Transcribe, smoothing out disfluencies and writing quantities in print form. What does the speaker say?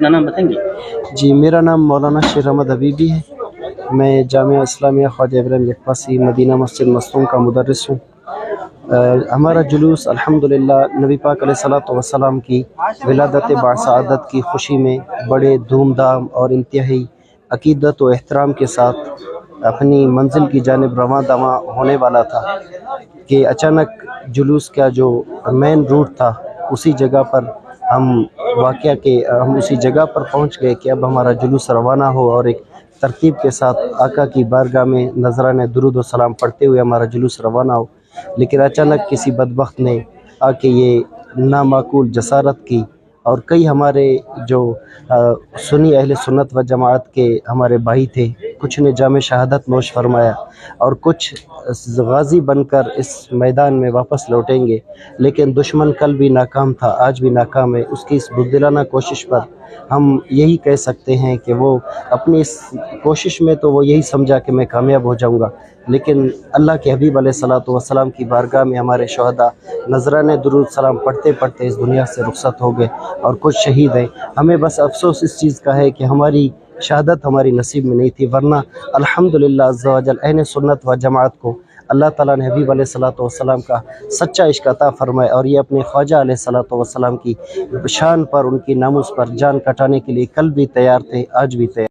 अपना नाम बताएंगे? जी, मेरा नाम मौलाना शेर अहमद हबीबी है। मैं जामिया इस्लामिया ख्वाजा इब्राहिम यकपासी मदीना मस्जिद मस्तूम का मुदर्रिस हूँ। हमारा जुलूस अल्हम्दुलिल्लाह नबी पाक अलैहिस्सलातु वस्सलाम की विलादत बासआदत की खुशी में बड़े धूमधाम और इंतहाई अकीदत व एहतराम के साथ अपनी मंजिल की जानिब रवां दवां होने वाला था कि अचानक जुलूस का जो मेन रूट था उसी जगह पर हम उसी जगह पर पहुंच गए कि अब हमारा जुलूस रवाना हो और एक तरतीब के साथ आका की बारगाह में नजराने दुरूद व सलाम पढ़ते हुए हमारा जुलूस रवाना हो। लेकिन अचानक किसी बदबख्त ने आके ये नामाकूल जसारत की और कई हमारे जो सुन्नी अहले सुन्नत व जमात के हमारे भाई थे, कुछ ने जाम शहादत नोश फरमाया और कुछ गाजी बनकर इस मैदान में वापस लौटेंगे। लेकिन दुश्मन कल भी नाकाम था, आज भी नाकाम है। उसकी इस बुज़दिलाना कोशिश पर हम यही कह सकते हैं कि वो अपनी इस कोशिश में तो वो यही समझा कि मैं कामयाब हो जाऊंगा, लेकिन अल्लाह के हबीब अलैहिस्सलातु वस्सलाम की बारगाह में हमारे शहदा नजराने दुरूद सलाम पढ़ते पढ़ते इस दुनिया से रुखसत हो गए और कुछ शहीद हैं। हमें बस अफसोस इस चीज़ का है कि हमारी शहादत हमारी नसीब में नहीं थी, वरना अल्हम्दुलिल्लाह अज़्ज़ा वजल अहले सुन्नत व जमात को अल्लाह ताला ने हबीब अलैहिस्सलातु वस्सलाम का सच्चा इश्क अता फरमाए और ये अपने ख्वाजा अलैहिस्सलातु वस्सलाम की शान पर, उनकी नामुस पर जान कटाने के लिए कल भी तैयार थे, आज भी तैयार।